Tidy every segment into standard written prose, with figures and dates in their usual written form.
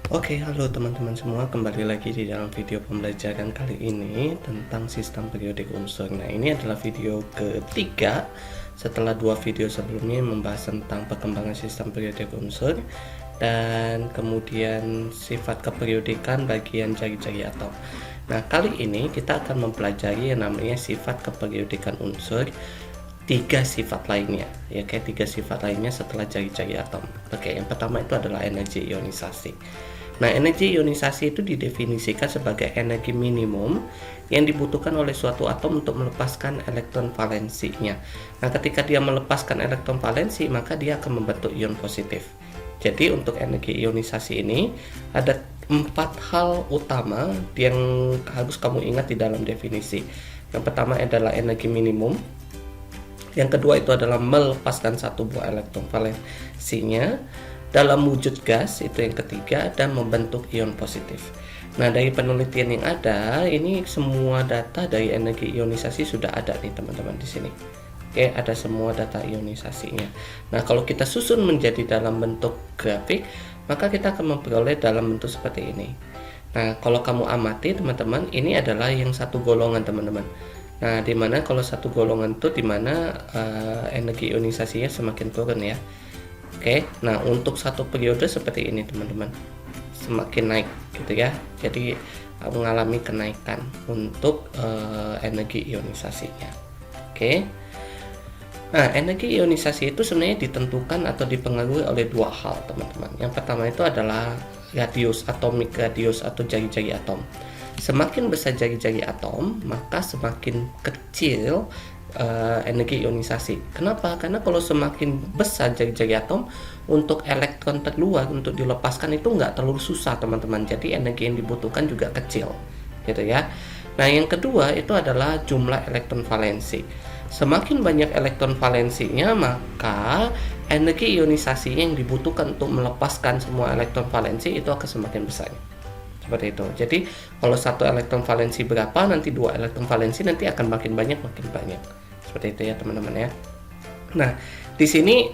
Oke, halo teman-teman semua, kembali lagi di dalam video pembelajaran kali ini tentang sistem periodik unsur. Nah, ini adalah video ketiga setelah dua video sebelumnya membahas tentang perkembangan sistem periodik unsur dan kemudian sifat keperiodikan bagian jari-jari atom. Nah, kali ini kita akan mempelajari yang namanya sifat keperiodikan unsur, tiga sifat lainnya, ya, kayak tiga sifat lainnya setelah jari-jari atom. Oke, yang pertama itu adalah energi ionisasi. Nah, energi ionisasi itu didefinisikan sebagai energi minimum yang dibutuhkan oleh suatu atom untuk melepaskan elektron valensinya. Nah, ketika dia melepaskan elektron valensi, maka dia akan membentuk ion positif. Jadi, untuk energi ionisasi ini ada 4 hal utama yang harus kamu ingat di dalam definisi. Yang pertama adalah energi minimum. Yang kedua itu adalah melepaskan satu buah elektron valensinya dalam wujud gas, itu yang ketiga, dan membentuk ion positif. Nah, dari penelitian yang ada, ini semua data dari energi ionisasi sudah ada nih teman-teman di sini. Oke, ada semua data ionisasinya. Nah, kalau kita susun menjadi dalam bentuk grafik, maka kita akan memperoleh dalam bentuk seperti ini. Nah, kalau kamu amati teman-teman, ini adalah yang satu golongan teman-teman. Nah, dimana kalau satu golongan itu dimana energi ionisasinya semakin turun ya. Oke, nah untuk satu periode seperti ini teman-teman, semakin naik gitu ya. Jadi mengalami kenaikan untuk energi ionisasinya. Oke. Nah, energi ionisasi itu sebenarnya ditentukan atau dipengaruhi oleh dua hal teman-teman. Yang pertama itu adalah radius, atomic radius atau jari-jari atom. Semakin besar jari-jari atom, maka semakin kecil energi ionisasi. Kenapa? Karena kalau semakin besar jari-jari atom, untuk elektron terluar untuk dilepaskan itu nggak terlalu susah teman-teman. Jadi energi yang dibutuhkan juga kecil, gitu ya. Nah, yang kedua itu adalah jumlah elektron valensi. Semakin banyak elektron valensinya, maka energi ionisasi yang dibutuhkan untuk melepaskan semua elektron valensi itu akan semakin besar. Seperti itu. Jadi kalau satu elektron valensi berapa, nanti dua elektron valensi nanti akan makin banyak. Seperti itu ya teman-teman ya. Nah, di sini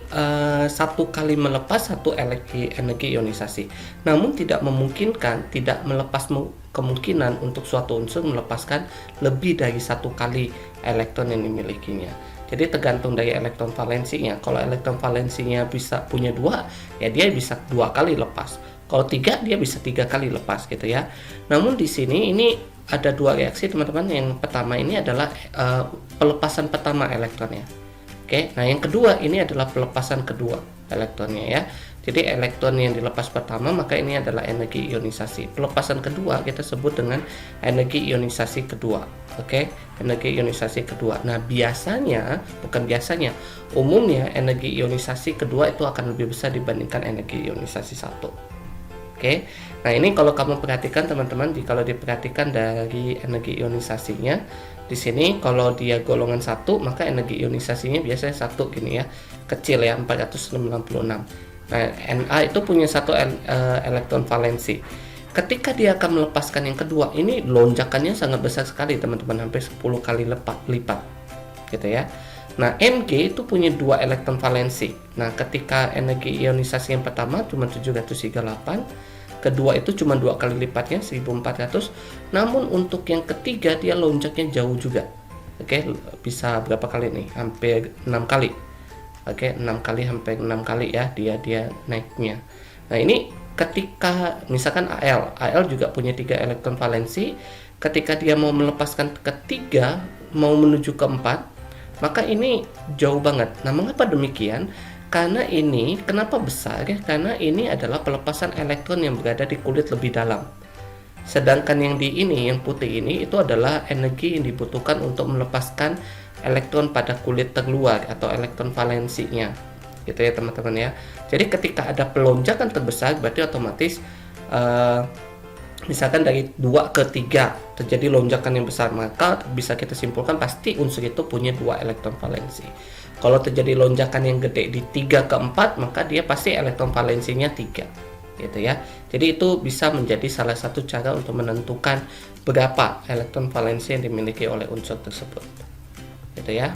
satu kali melepas satu energi ionisasi. Namun tidak memungkinkan, tidak melepas kemungkinan untuk suatu unsur melepaskan lebih dari satu kali elektron yang dimilikinya. Jadi tergantung dari elektron valensinya. Kalau elektron valensinya bisa punya dua, ya dia bisa dua kali lepas. Kalau tiga, dia bisa tiga kali lepas gitu ya. Namun di sini ini ada dua reaksi teman-teman. Yang pertama ini adalah pelepasan pertama elektronnya. Oke, nah yang kedua ini adalah pelepasan kedua elektronnya ya. Jadi elektron yang dilepas pertama maka ini adalah energi ionisasi. Pelepasan kedua kita sebut dengan energi ionisasi kedua. Oke, energi ionisasi kedua. Nah umumnya energi ionisasi kedua itu akan lebih besar dibandingkan energi ionisasi satu. Oke, nah ini kalau kamu perhatikan teman-teman, kalau diperhatikan dari energi ionisasinya, di sini kalau dia golongan 1 maka energi ionisasinya biasanya satu gini ya, kecil ya, 496. Nah, Na itu punya satu elektron valensi. Ketika dia akan melepaskan yang kedua, ini lonjakannya sangat besar sekali teman-teman, hampir 10 kali lipat gitu ya. Nah, Mg itu punya 2 elektron valensi. Nah, ketika energi ionisasi yang pertama cuma 738, kedua itu cuma 2 kali lipatnya 1400. Namun untuk yang ketiga dia lonjaknya jauh juga. Oke, bisa berapa kali nih? Hampir 6 kali. Oke, 6 kali hampir 6 kali ya dia naiknya. Nah, ini ketika misalkan Al juga punya 3 elektron valensi, ketika dia mau melepaskan ketiga mau menuju ke 4, maka ini jauh banget. Nah, mengapa demikian? Karena ini, kenapa besar ya? Karena ini adalah pelepasan elektron yang berada di kulit lebih dalam. Sedangkan yang di ini, yang putih ini, itu adalah energi yang dibutuhkan untuk melepaskan elektron pada kulit terluar atau elektron valensinya. Gitu ya teman-teman ya. Jadi ketika ada pelonjakan terbesar, berarti otomatis misalkan dari 2 ke 3 terjadi lonjakan yang besar, maka bisa kita simpulkan pasti unsur itu punya 2 elektron valensi. Kalau terjadi lonjakan yang gede di 3 ke 4, maka dia pasti elektron valensinya 3 gitu ya. Jadi itu bisa menjadi salah satu cara untuk menentukan berapa elektron valensi yang dimiliki oleh unsur tersebut gitu ya.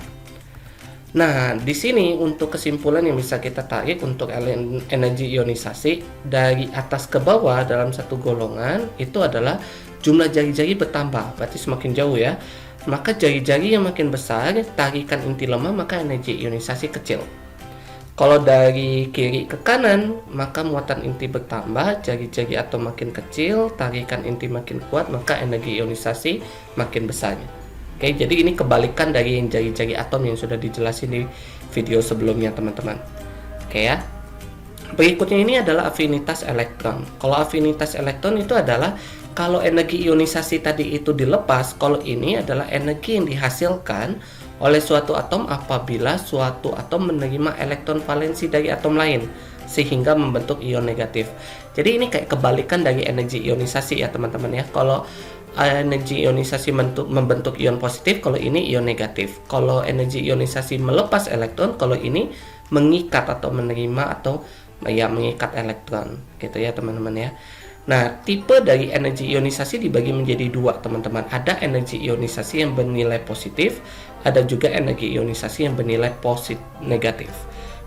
Nah, di sini untuk kesimpulan yang bisa kita tarik untuk energi ionisasi dari atas ke bawah dalam satu golongan itu adalah jumlah jari-jari bertambah, berarti semakin jauh ya. Maka jari-jari yang makin besar, tarikan inti lemah, maka energi ionisasi kecil. Kalau dari kiri ke kanan, maka muatan inti bertambah, jari-jari atom makin kecil, tarikan inti makin kuat, maka energi ionisasi makin besar. Oke, jadi ini kebalikan dari yang jari-jari atom yang sudah dijelasin di video sebelumnya, teman-teman. Oke ya. Berikutnya ini adalah afinitas elektron. Kalau afinitas elektron itu adalah kalau energi ionisasi tadi itu dilepas, kalau ini adalah energi yang dihasilkan oleh suatu atom apabila suatu atom menerima elektron valensi dari atom lain sehingga membentuk ion negatif. Jadi ini kayak kebalikan dari energi ionisasi ya, teman-teman ya. Kalau energi ionisasi membentuk ion positif, kalau ini ion negatif. Kalau energi ionisasi melepas elektron, kalau ini mengikat atau menerima atau ya mengikat elektron, gitu ya teman-teman ya. Nah, tipe dari energi ionisasi dibagi menjadi dua, teman-teman. Ada energi ionisasi yang bernilai positif, ada juga energi ionisasi yang bernilai negatif.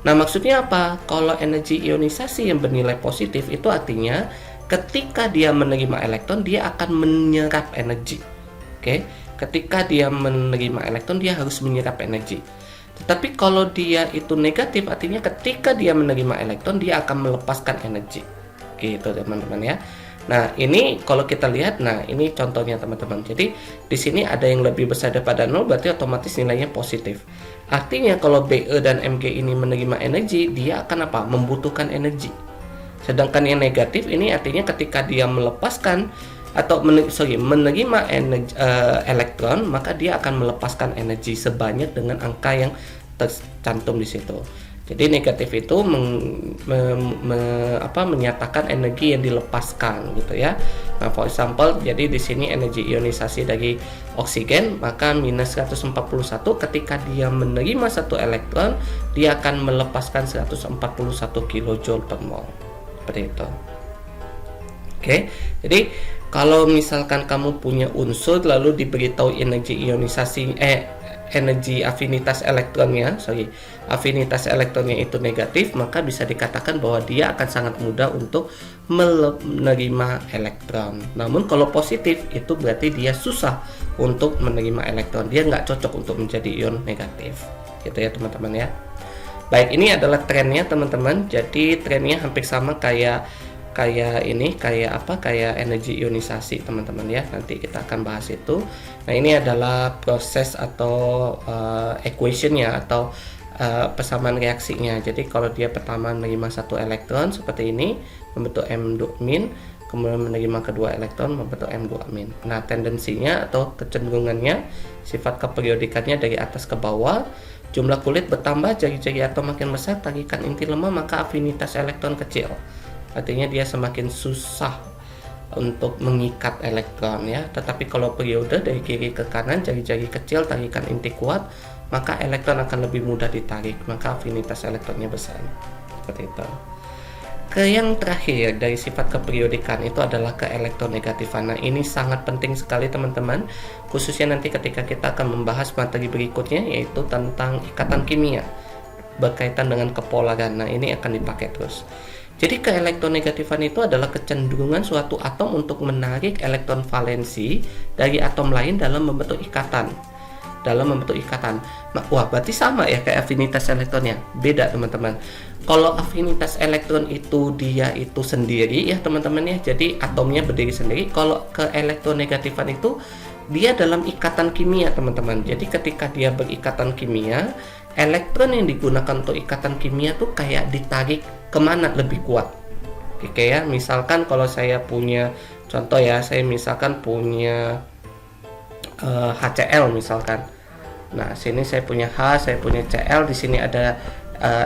Nah, maksudnya apa? Kalau energi ionisasi yang bernilai positif itu artinya ketika dia menerima elektron, dia akan menyerap energi. Oke, ketika dia menerima elektron, dia harus menyerap energi. Tetapi kalau dia itu negatif, artinya ketika dia menerima elektron, dia akan melepaskan energi. Gitu, teman-teman ya. Nah, ini kalau kita lihat, nah ini contohnya teman-teman. Jadi di sini ada yang lebih besar daripada 0, berarti otomatis nilainya positif. Artinya kalau Be dan Mg ini menerima energi, dia akan apa? Membutuhkan energi. Sedangkan yang negatif ini artinya ketika dia melepaskan atau menerima elektron, maka dia akan melepaskan energi sebanyak dengan angka yang tercantum di situ. Jadi negatif itu menyatakan energi yang dilepaskan gitu ya. Nah, for example, jadi di sini energi ionisasi dari oksigen maka minus 141, ketika dia menerima satu elektron, dia akan melepaskan 141 kJ per mol. Seperti itu. Oke, jadi kalau misalkan kamu punya unsur lalu diberitahu energi ionisasi energi afinitas elektronnya itu negatif, maka bisa dikatakan bahwa dia akan sangat mudah untuk menerima elektron. Namun kalau positif itu berarti dia susah untuk menerima elektron, dia nggak cocok untuk menjadi ion negatif, gitu ya teman-teman ya. Baik, ini adalah trennya teman-teman. Jadi trennya hampir sama kayak energi ionisasi teman-teman ya. Nanti kita akan bahas itu. Nah, ini adalah proses atau equationnya atau persamaan reaksinya. Jadi kalau dia pertama menerima satu elektron seperti ini membentuk M2-, kemudian menerima kedua elektron membentuk M2-. Nah, tendensinya atau kecenderungannya, sifat keperiodikannya dari atas ke bawah. Jumlah kulit bertambah, jari-jari atom makin besar, tarikan inti lemah, maka afinitas elektron kecil. Artinya dia semakin susah untuk mengikat elektron ya. Tetapi kalau periode dari kiri ke kanan, jari-jari kecil, tarikan inti kuat, maka elektron akan lebih mudah ditarik, maka afinitas elektronnya besar. Seperti itu. Ke yang terakhir dari sifat keperiodikan itu adalah ke elektronegatifan. Nah, ini sangat penting sekali teman-teman, khususnya nanti ketika kita akan membahas materi berikutnya, yaitu tentang ikatan kimia berkaitan dengan kepolaran. Nah, ini akan dipakai terus. Jadi ke elektronegatifan itu adalah kecenderungan suatu atom untuk menarik elektron valensi dari atom lain dalam membentuk ikatan. Wah, berarti sama ya kayak afinitas elektronnya. Beda teman-teman. Kalau afinitas elektron itu dia itu sendiri ya teman-teman ya. Jadi atomnya berdiri sendiri. Kalau ke elektronegatifan itu dia dalam ikatan kimia teman-teman. Jadi ketika dia berikatan kimia, elektron yang digunakan untuk ikatan kimia tuh kayak ditarik kemana lebih kuat. Oke ya, misalkan kalau saya punya contoh ya, saya misalkan punya HCl misalkan. Nah, sini saya punya H, saya punya Cl, di sini ada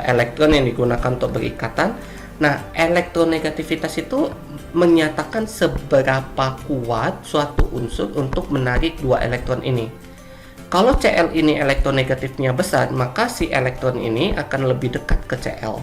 elektron yang digunakan untuk berikatan. Nah, elektronegativitas itu menyatakan seberapa kuat suatu unsur untuk menarik dua elektron ini. Kalau Cl ini elektronegatifnya besar, maka si elektron ini akan lebih dekat ke Cl,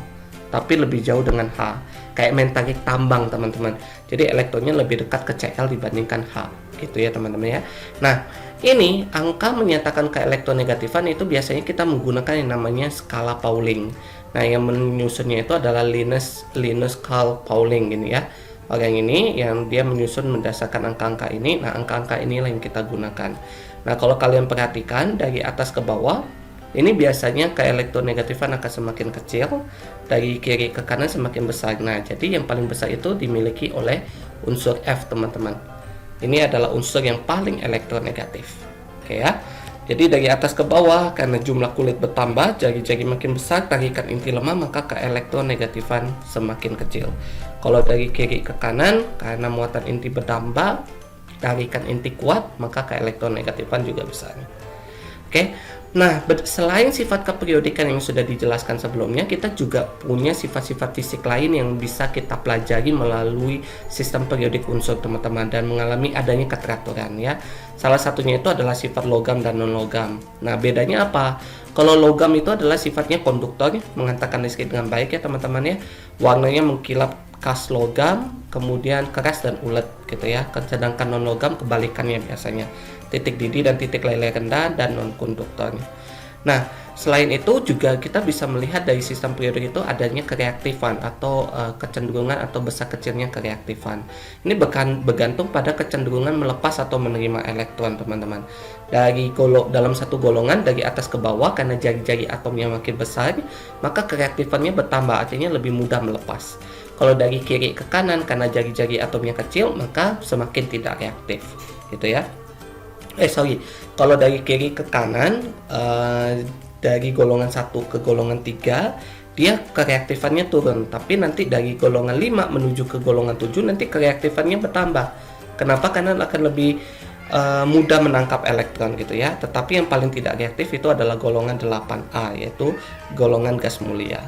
tapi lebih jauh dengan H. Kayak main tarik tambang teman-teman. Jadi elektronnya lebih dekat ke Cl dibandingkan H, gitu ya teman-teman ya. Nah, Ini angka menyatakan keelektronegatifan itu biasanya kita menggunakan yang namanya skala Pauling. Nah, yang menyusunnya itu adalah Linus Carl Pauling gini ya. Orang ini yang dia menyusun berdasarkan angka-angka ini. Nah, angka-angka inilah yang kita gunakan. Nah, kalau kalian perhatikan dari atas ke bawah, ini biasanya keelektronegatifan akan semakin kecil, dari kiri ke kanan semakin besar. Nah, jadi yang paling besar itu dimiliki oleh unsur F, teman-teman. Ini adalah unsur yang paling elektronegatif. Oke ya. Jadi dari atas ke bawah, karena jumlah kulit bertambah, jari-jari makin besar, tarikan inti lemah, maka keelektronegatifan semakin kecil. Kalau dari kiri ke kanan, karena muatan inti bertambah, tarikan inti kuat, maka keelektronegatifan juga besar. Oke. Nah, selain sifat keperiodikan yang sudah dijelaskan sebelumnya, kita juga punya sifat-sifat fisik lain yang bisa kita pelajari melalui sistem periodik unsur, teman-teman, dan mengalami adanya keteraturan ya. Salah satunya itu adalah sifat logam dan non-logam. Nah, bedanya apa? Kalau logam itu adalah sifatnya konduktor, mengantarkan listrik dengan baik ya, teman-teman ya. Warnanya mengkilap khas logam, kemudian keras dan ulet gitu ya. Sedangkan non-logam kebalikannya biasanya. Titik didih dan titik leleh rendah dan non-konduktornya. Nah, selain itu juga kita bisa melihat dari sistem periodik itu adanya kereaktifan atau kecenderungan atau besar kecilnya kereaktifan. Ini bergantung pada kecenderungan melepas atau menerima elektron, teman-teman. Dalam satu golongan dari atas ke bawah, karena jari-jari atomnya makin besar, maka kereaktifannya bertambah, artinya lebih mudah melepas. Kalau dari kiri ke kanan, karena jari-jari atomnya kecil, maka semakin tidak reaktif, gitu ya. Kalau dari kiri ke kanan, dari golongan 1 ke golongan 3, dia kereaktifannya turun. Tapi nanti dari golongan 5 menuju ke golongan 7, nanti kereaktifannya bertambah. Kenapa? Karena akan lebih mudah menangkap elektron gitu ya. Tetapi yang paling tidak reaktif itu adalah golongan 8A, yaitu golongan gas mulia.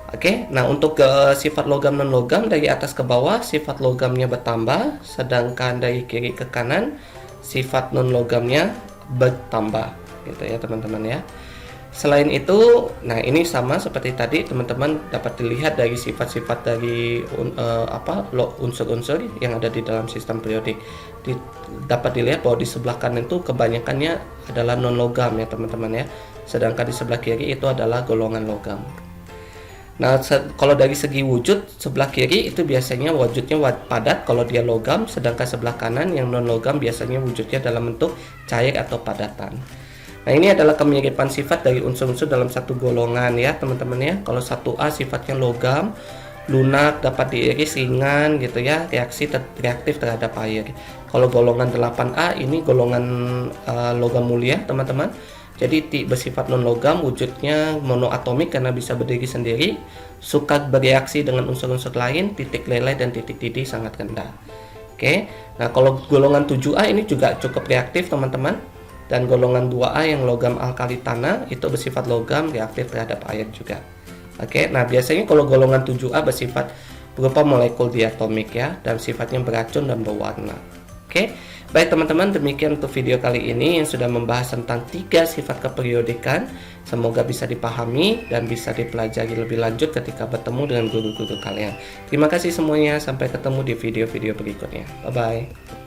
Oke, nah untuk sifat logam non logam, dari atas ke bawah sifat logamnya bertambah, sedangkan dari kiri ke kanan sifat non logamnya bertambah gitu ya, teman-teman ya. Selain itu, nah ini sama seperti tadi, teman-teman dapat dilihat dari sifat-sifat dari unsur-unsur yang ada di dalam sistem periodik. Dapat dilihat bahwa di sebelah kanan itu kebanyakannya adalah non logam ya, teman-teman ya. Sedangkan di sebelah kiri itu adalah golongan logam. Nah, kalau dari segi wujud, sebelah kiri itu biasanya wujudnya padat kalau dia logam, sedangkan sebelah kanan yang non logam biasanya wujudnya dalam bentuk cair atau padatan. Nah, ini adalah kemiripan sifat dari unsur-unsur dalam satu golongan ya, teman-teman ya. Kalau 1A sifatnya logam, lunak, dapat diiris, ringan gitu ya, reaktif terhadap air. Kalau golongan 8A ini golongan logam mulia, teman-teman. Jadi bersifat non-logam, wujudnya monoatomik karena bisa berdiri sendiri, suka bereaksi dengan unsur-unsur lain, titik leleh dan titik didih sangat rendah. Oke, nah kalau golongan 7A ini juga cukup reaktif, teman-teman. Dan golongan 2A yang logam alkali tanah itu bersifat logam, reaktif terhadap air juga. Oke, nah biasanya kalau golongan 7A bersifat berupa molekul diatomik ya, dan sifatnya beracun dan berwarna. Oke, baik teman-teman, demikian untuk video kali ini yang sudah membahas tentang 3 sifat keperiodikan. Semoga bisa dipahami dan bisa dipelajari lebih lanjut ketika bertemu dengan guru-guru kalian. Terima kasih semuanya, sampai ketemu di video-video berikutnya. Bye-bye.